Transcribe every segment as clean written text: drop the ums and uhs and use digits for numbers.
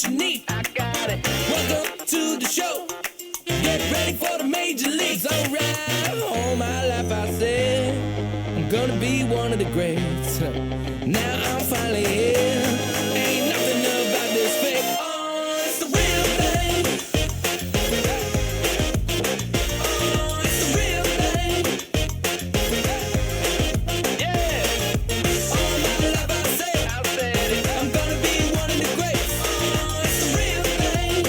what you need. I got it. Welcome to the show. Get ready for the major leagues. Alright, all my life I said I'm gonna be one of the greats. Now I'm finally here. Ain't nothing about this fake. Oh, it's the real thing. Oh, it's the real thing. Yeah. All my life I said it. I'm gonna be one of the greats. Oh, it's the real thing.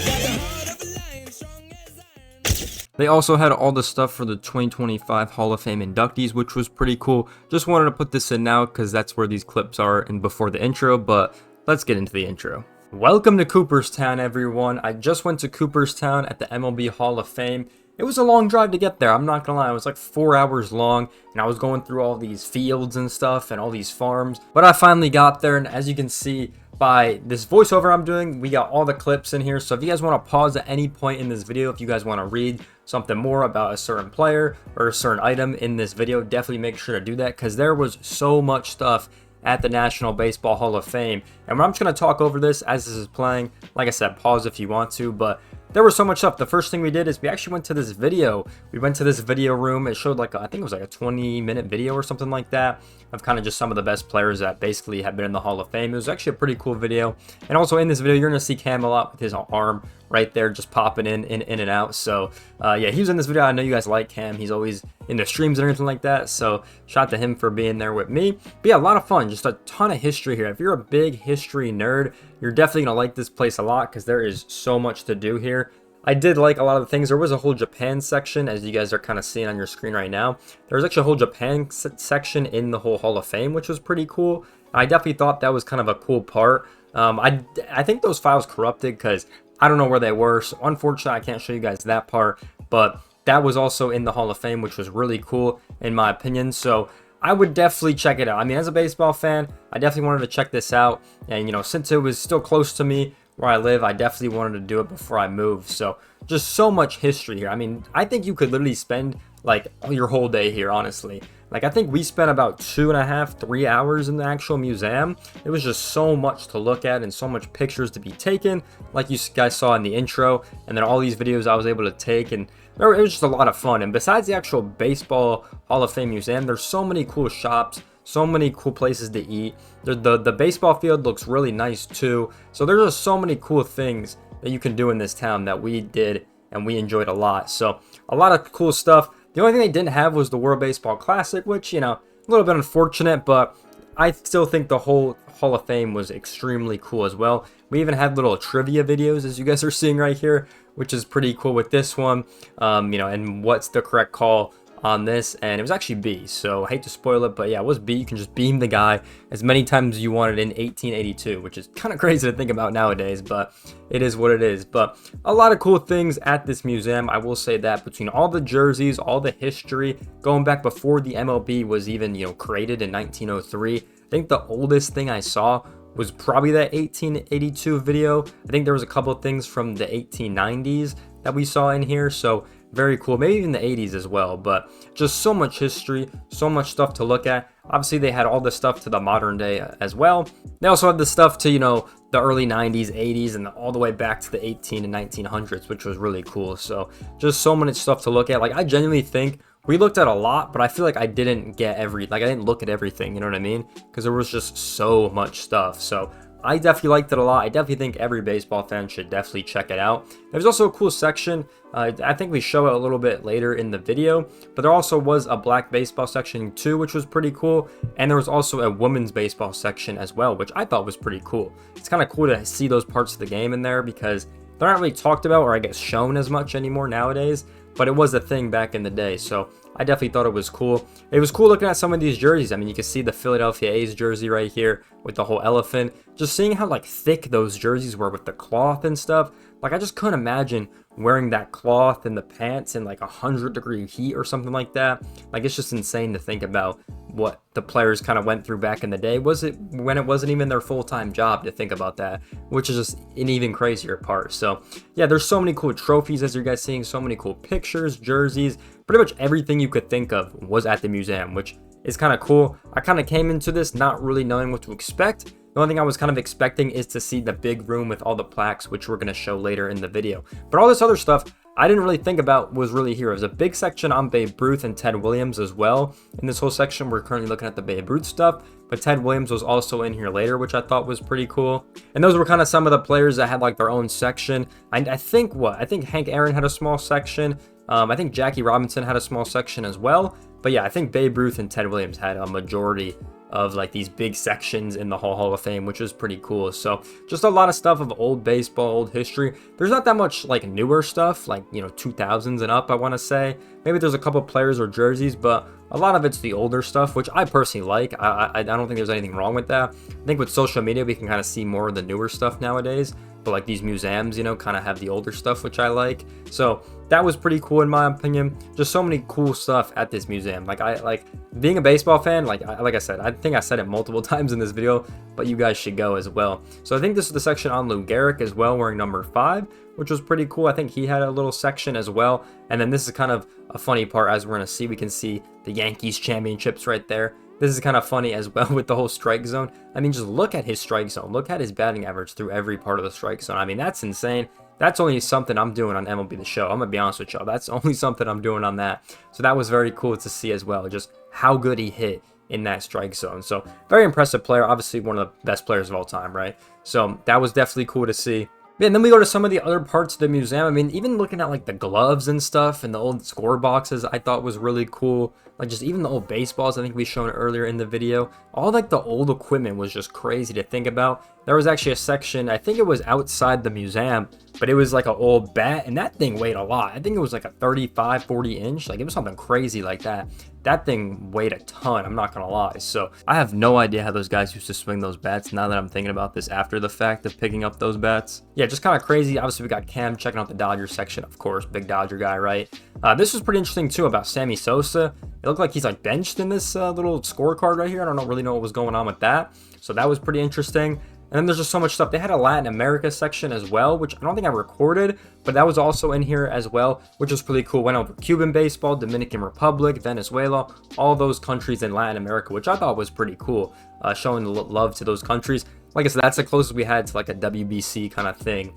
Got the heart of a lion, strong as iron. They also had all the stuff for the 2025 Hall of Fame inductees, which was pretty cool. Just wanted to put this in now because that's where these clips are and before the intro, but let's get into the intro. Welcome to Cooperstown, everyone. I just went to Cooperstown at the MLB Hall of Fame. It was a long drive to get there, I'm not gonna lie. It was like 4 hours long, and I was going through all these fields and stuff and all these farms. But I finally got there, and as you can see by this voiceover I'm doing, we got all the clips in here. So if you guys want to pause at any point in this video, if you guys want to read something more about a certain player or a certain item in this video, definitely make sure to do that, because there was so much stuff at the National Baseball Hall of Fame. And I'm just going to talk over this as this is playing. Like I said, pause if you want to, but there was so much stuff. The first thing we did is we actually went to this video. We went to this video room. It showed like, I think it was like a 20-minute video or something like that of kind of just some of the best players that basically have been in the Hall of Fame. It was actually a pretty cool video. And also in this video, you're going to see Camelot with his arm right there just popping in and out. So yeah, he was in this video. I know you guys like Cam. He's always in the streams and everything like that. So shout out to him for being there with me. But yeah, a lot of fun. Just a ton of history here. If you're a big history nerd, you're definitely going to like this place a lot because there is so much to do here. I did like a lot of the things. There was a whole Japan section, as you guys are kind of seeing on your screen right now. There was actually a whole Japan section in the whole Hall of Fame, which was pretty cool. I definitely thought that was kind of a cool part. I think those files corrupted because I don't know where they were. So unfortunately, I can't show you guys that part. But that was also in the Hall of Fame, which was really cool in my opinion. So I would definitely check it out. I mean, as a baseball fan, I definitely wanted to check this out. And, you know, since it was still close to me where I live, I definitely wanted to do it before I moved. So just so much history here. I mean, I think you could literally spend like your whole day here, honestly. Like, I think we spent about 2.5, 3 hours in the actual museum. It was just so much to look at and so much pictures to be taken, like you guys saw in the intro, and then all these videos I was able to take, and it was just a lot of fun. And besides the actual Baseball Hall of Fame museum, there's so many cool shops, so many cool places to eat. The baseball field looks really nice too. So there's just so many cool things that you can do in this town that we did and we enjoyed a lot. So a lot of cool stuff. The only thing they didn't have was the World Baseball Classic, which, you know, a little bit unfortunate, but I still think the whole Hall of Fame was extremely cool as well. We even had little trivia videos, as you guys are seeing right here, which is pretty cool with this one. You know, and what's the correct call on this, and it was actually B, so I hate to spoil it, but yeah, it was B. You can just beam the guy as many times as you wanted in 1882, which is kind of crazy to think about nowadays, but it is what it is. But a lot of cool things at this museum, I will say that, between all the jerseys, all the history, going back before the MLB was even, you know, created in 1903. I think the oldest thing I saw was probably that 1882 video. I think there was a couple of things from the 1890s that we saw in here, so very cool. Maybe even the 80s as well, but just so much history, so much stuff to look at. Obviously, they had all the stuff to the modern day as well. They also had the stuff to, you know, the early 90s, 80s, and all the way back to the 18 and 1900s, which was really cool. So just so much stuff to look at. Like, I genuinely think we looked at a lot, but I feel like I didn't I didn't look at everything, you know what I mean? Because there was just so much stuff. So I definitely liked it a lot. I definitely think every baseball fan should definitely check it out. There's also a cool section. I think we show it a little bit later in the video, but there also was a black baseball section too, which was pretty cool. And there was also a women's baseball section as well, which I thought was pretty cool. It's kind of cool to see those parts of the game in there because they're not really talked about or I guess shown as much anymore nowadays, but it was a thing back in the day. So I definitely thought it was cool. It was cool looking at some of these jerseys. I mean, you can see the Philadelphia A's jersey right here with the whole elephant. Just seeing how like thick those jerseys were with the cloth and stuff. Like, I just couldn't imagine wearing that cloth and the pants in like 100-degree heat or something like that. Like, it's just insane to think about what the players kind of went through back in the day. Was it when it wasn't even their full-time job to think about that, which is just an even crazier part. So yeah, there's so many cool trophies as you guys seeing, so many cool pictures, jerseys, pretty much everything you could think of was at the museum, which is kind of cool. I kind of came into this not really knowing what to expect. The only thing I was kind of expecting is to see the big room with all the plaques, which we're going to show later in the video. But all this other stuff I didn't really think about was really here. There's a big section on Babe Ruth and Ted Williams as well. In this whole section, we're currently looking at the Babe Ruth stuff, but Ted Williams was also in here later, which I thought was pretty cool. And those were kind of some of the players that had like their own section. I think Hank Aaron had a small section. I think Jackie Robinson had a small section as well. But yeah, I think Babe Ruth and Ted Williams had a majority of like these big sections in the Hall of Fame, which is pretty cool. So just a lot of stuff of old baseball, old history. There's not that much like newer stuff, like, you know, 2000s and up, I want to say. Maybe there's a couple players or jerseys, but a lot of it's the older stuff, which I personally like. I don't think there's anything wrong with that. I think with social media, we can kind of see more of the newer stuff nowadays. But like these museums, you know, kind of have the older stuff, which I like. So that was pretty cool in my opinion. Just so many cool stuff at this museum. Like I like being a baseball fan. Like I said, I think I said it multiple times in this video, but you guys should go as well. So I think this is the section on Lou Gehrig as well, wearing number 5, which was pretty cool. I think he had a little section as well. And then this is kind of a funny part, as we're gonna see. We can see the Yankees championships right there. This is kind of funny as well with the whole strike zone. I mean, just look at his strike zone. Look at his batting average through every part of the strike zone. I mean, that's insane. That's only something I'm doing on MLB The Show. I'm going to be honest with y'all. That's only something I'm doing on that. So that was very cool to see as well, just how good he hit in that strike zone. So very impressive player. Obviously, one of the best players of all time, right? So that was definitely cool to see. Yeah, and then we go to some of the other parts of the museum. I mean, even looking at like the gloves and stuff and the old score boxes, I thought was really cool. Like just even the old baseballs, I think we shown earlier in the video. All like the old equipment was just crazy to think about. There was actually a section, I think it was outside the museum, but it was like an old bat, and that thing weighed a lot. I think it was like a 35, 40 inch. Like it was something crazy like that. That thing weighed a ton, I'm not gonna lie. So I have no idea how those guys used to swing those bats now that I'm thinking about this after the fact of picking up those bats. Yeah, just kind of crazy. Obviously, we got Cam checking out the Dodgers section, of course, big Dodger guy, right? This was pretty interesting too about Sammy Sosa. It looked like he's like benched in this little scorecard right here. I don't really know what was going on with that. So that was pretty interesting. And then there's just so much stuff. They had a Latin America section as well, which I don't think I recorded, but that was also in here as well, which was pretty cool. Went over Cuban baseball, Dominican Republic, Venezuela, all those countries in Latin America, which I thought was pretty cool, showing the love to those countries. Like I said, that's the closest we had to like a WBC kind of thing,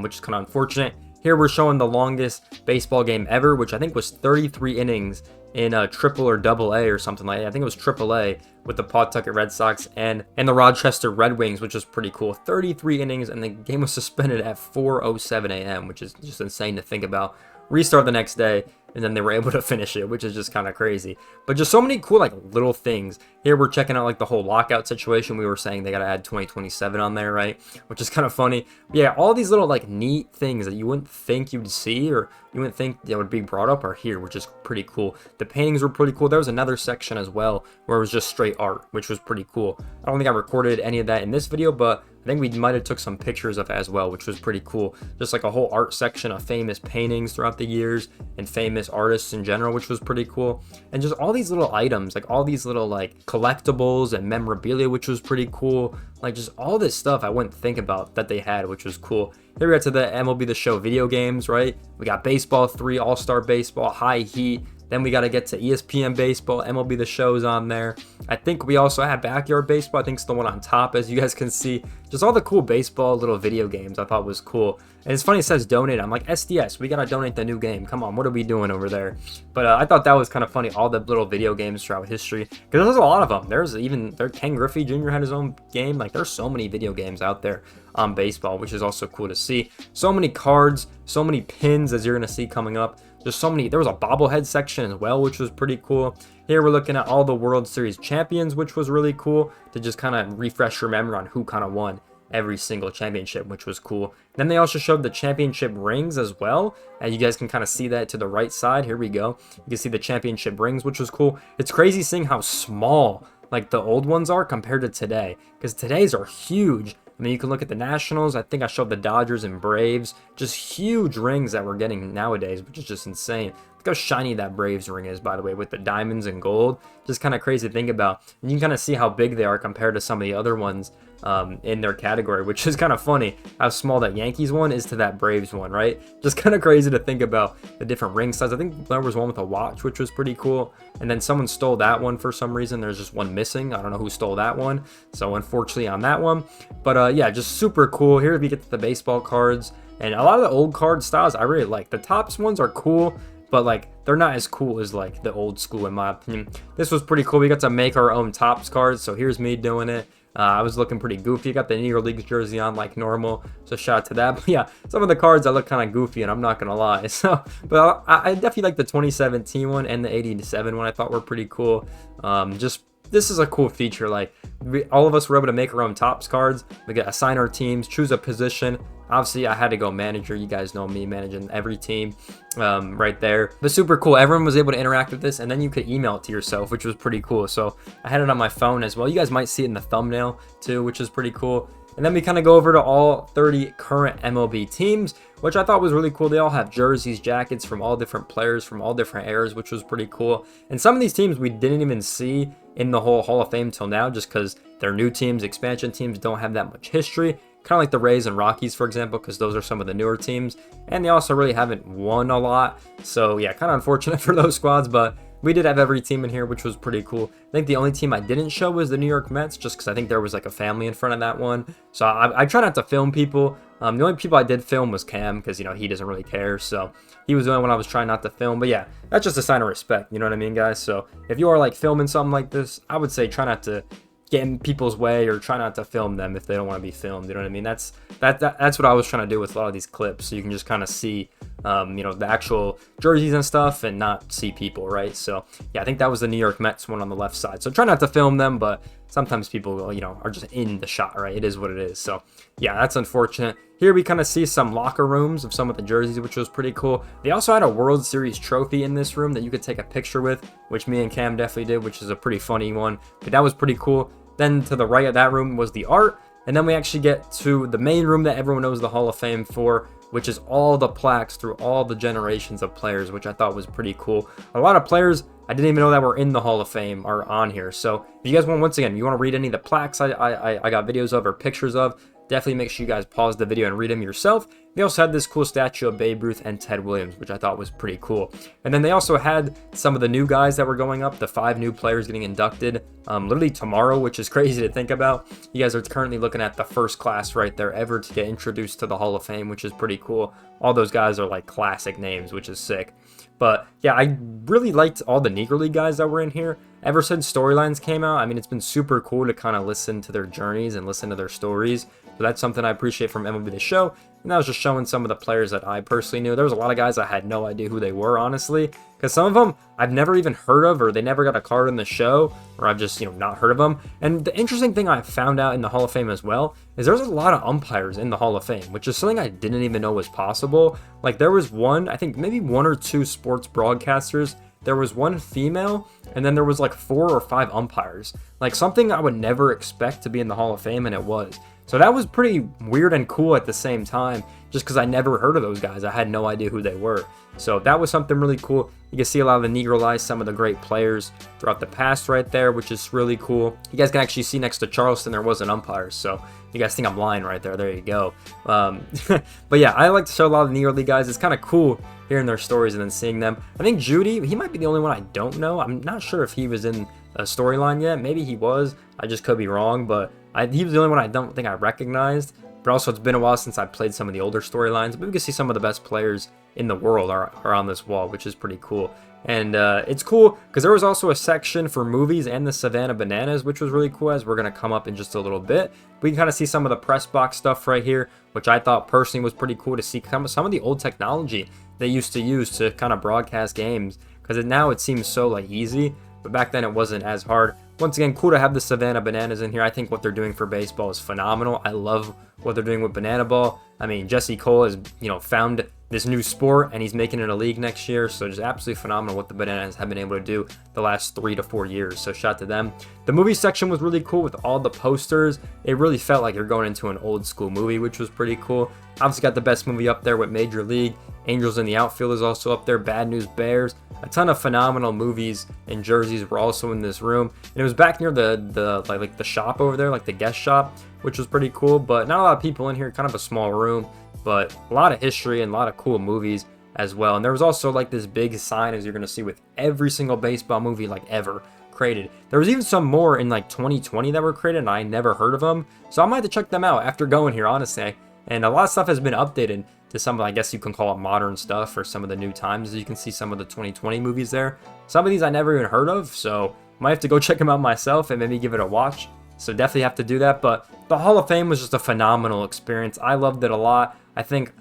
which is kind of unfortunate. Here we're showing the longest baseball game ever, which I think was 33 innings in a triple or double A or something like that. I think it was triple A with the Pawtucket Red Sox and the Rochester Red Wings, which was pretty cool. 33 innings, and the game was suspended at 4:07 a.m., which is just insane to think about. Restart the next day, and then they were able to finish it, which is just kind of crazy. But just so many cool like little things. Here we're checking out like the whole lockout situation. We were saying they got to add 2027 on there, right? Which is kind of funny. But yeah, all these little like neat things that you wouldn't think you'd see or you wouldn't think that would be brought up are here, which is pretty cool. The paintings were pretty cool. There was another section as well where it was just straight art, which was pretty cool. I don't think I recorded any of that in this video, but I think we might have took some pictures of it as well, which was pretty cool. Just like a whole art section of famous paintings throughout the years and famous artists in general, which was pretty cool. And just all these little items, like all these little like collectibles and memorabilia, which was pretty cool. Like just all this stuff I wouldn't think about that they had, which was cool. Here we got to the MLB The Show video games, right? We got Baseball 3, All-Star Baseball, High Heat. Then we got to get to ESPN Baseball, MLB The Show's on there. I think we also have Backyard Baseball. I think it's the one on top, as you guys can see. Just all the cool baseball little video games I thought was cool. And it's funny it says donate. I'm like, SDS, we got to donate the new game. Come on, what are we doing over there? But I thought that was kind of funny, all the little video games throughout history. Because there's a lot of them. There's Ken Griffey Jr. had his own game. Like, there's so many video games out there on baseball, which is also cool to see. So many cards, so many pins, as you're going to see coming up. There's so many. There was a bobblehead section as well, which was pretty cool. Here we're looking at all the World Series champions, which was really cool to just kind of refresh your memory on who kind of won every single championship, which was cool. Then they also showed the championship rings as well, and you guys can kind of see that to the right side. Here we go. You can see the championship rings, which was cool. It's crazy seeing how small like the old ones are compared to today, because today's are huge. I mean, you can look at the Nationals. I think I showed the Dodgers and Braves. Just huge rings that we're getting nowadays, which is just insane. Look how shiny that Braves ring is, by the way, with the diamonds and gold. Just kind of crazy to think about. And you can kind of see how big they are compared to some of the other ones in their category, which is kind of funny how small that Yankees one is to that Braves one, right? Just kind of crazy to think about the different ring size. I think there was one with a watch, which was pretty cool. And then someone stole that one for some reason. There's just one missing. I don't know who stole that one. So unfortunately on that one. But yeah, just super cool. Here we get to the baseball cards. And a lot of the old card styles I really like. The Topps ones are cool, but like they're not as cool as like the old school in my opinion. This was pretty cool. We got to make our own Topps cards. So here's me doing it. I was looking pretty goofy. Got the Negro Leagues jersey on like normal, so shout out to that. But yeah, some of the cards I look kind of goofy, and I'm not gonna lie. So, but I definitely like the 2017 one and the 87 one. I thought were pretty cool. Just this is a cool feature. Like all of us were able to make our own Topps cards. We get assign our teams, choose a position. Obviously, I had to go manager. You guys know me managing every team right there. But super cool. Everyone was able to interact with this, and then you could email it to yourself, which was pretty cool. So I had it on my phone as well. You guys might see it in the thumbnail too, which is pretty cool. And then we kind of go over to all 30 current MLB teams, which I thought was really cool. They all have jerseys, jackets from all different players from all different eras, which was pretty cool. And some of these teams we didn't even see in the whole Hall of Fame till now, just because they're new teams, expansion teams, don't have that much history. Kind of like the Rays and Rockies, for example, because those are some of the newer teams. And they also really haven't won a lot. So yeah, kind of unfortunate for those squads, but we did have every team in here, which was pretty cool. I think the only team I didn't show was the New York Mets, just because I think there was like a family in front of that one. So I try not to film people. The only people I did film was Cam, because, you know, he doesn't really care. So he was the only one I was trying not to film. But yeah, that's just a sign of respect. You know what I mean, guys? So if you are like filming something like this, I would say try not to get in people's way or try not to film them if they don't want to be filmed. You know what I mean? That's what I was trying to do with a lot of these clips, so you can just kind of see you know, the actual jerseys and stuff and not see people, right? So yeah, I think that was the New York Mets one on the left side. So try not to film them, but sometimes people, you know, are just in the shot, right? It is what it is. So yeah, that's unfortunate. Here we kind of see some locker rooms of some of the jerseys, which was pretty cool. They also had a World Series trophy in this room that you could take a picture with, which me and Cam definitely did, which is a pretty funny one. But that was pretty cool. Then to the right of that room was the art. And then we actually get to the main room that everyone knows the Hall of Fame for, which is all the plaques through all the generations of players, which I thought was pretty cool. A lot of players I didn't even know that were in the Hall of Fame are on here. So if you guys want, once again, you want to read any of the plaques I got videos of or pictures of, definitely make sure you guys pause the video and read them yourself. They also had this cool statue of Babe Ruth and Ted Williams, which I thought was pretty cool. And then they also had some of the new guys that were going up, the 5 new players getting inducted literally tomorrow, which is crazy to think about. You guys are currently looking at the first class right there ever to get introduced to the Hall of Fame, which is pretty cool. All those guys are like classic names, which is sick. But yeah, I really liked all the Negro League guys that were in here. Ever since Storylines came out, I mean, it's been super cool to kind of listen to their journeys and listen to their stories. So that's something I appreciate from MLB The Show. And that was just showing some of the players that I personally knew. There was a lot of guys I had no idea who they were, honestly. Because some of them I've never even heard of, or they never got a card in the show, or I've just, you know, not heard of them. And the interesting thing I found out in the Hall of Fame as well is there's a lot of umpires in the Hall of Fame, which is something I didn't even know was possible. Like there was one, I think maybe 1 or 2 sports broadcasters. There was 1 female, and then there was like 4 or 5 umpires. Like something I would never expect to be in the Hall of Fame, and it was. So that was pretty weird and cool at the same time, just because I never heard of those guys. I had no idea who they were. So that was something really cool. You can see a lot of the Negro Lies, some of the great players throughout the past right there, which is really cool. You guys can actually see next to Charleston, there was an umpire. So you guys think I'm lying right there. There you go. But yeah, I like to show a lot of the Negro League guys. It's kind of cool hearing their stories and then seeing them. I think Judy, he might be the only one I don't know. I'm not sure if he was in a storyline yet. Maybe he was. I just could be wrong, but he was the only one I don't think I recognized. But also, it's been a while since I played some of the older storylines. But we can see some of the best players in the world are on this wall, which is pretty cool. And it's cool because there was also a section for movies and the Savannah Bananas, which was really cool, as we're going to come up in just a little bit. We can kind of see some of the press box stuff right here, which I thought personally was pretty cool to see some of the old technology they used to use to kind of broadcast games, because now it seems so like easy. But back then it wasn't as hard. once again, cool to have the Savannah Bananas in here. I think what they're doing for baseball is phenomenal. I love what they're doing with banana ball. I mean, Jesse Cole has, found this new sport, and he's making it a league next year. So just absolutely phenomenal what the Bananas have been able to do the last 3 to 4 years. So shout out to them. The movie section was really cool with all the posters. It really felt like you're going into an old school movie, which was pretty cool. Obviously got the best movie up there with Major League. Angels in the Outfield is also up there. Bad News Bears. A ton of phenomenal movies and jerseys were also in this room. And it was back near the shop over there, like the guest shop, which was pretty cool. But not a lot of people in here, kind of a small room. But a lot of history and a lot of cool movies as well. And there was also like this big sign, as you're going to see, with every single baseball movie like ever created. There was even some more in like 2020 that were created, and I never heard of them. So I might have to check them out after going here, honestly. And a lot of stuff has been updated to some, I guess you can call it modern stuff, or some of the new times. As you can see some of the 2020 movies there. Some of these I never even heard of, so might have to go check them out myself and maybe give it a watch. So definitely have to do that. But the Hall of Fame was just a phenomenal experience. I loved it a lot. I think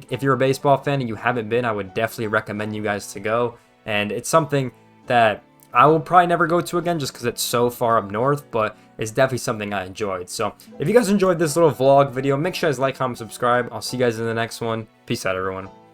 if you're a baseball fan and you haven't been, I would definitely recommend you guys to go. And it's something that I will probably never go to again just because it's so far up north, but it's definitely something I enjoyed. So if you guys enjoyed this little vlog video, make sure you guys like, comment, subscribe. I'll see you guys in the next one. Peace out, everyone.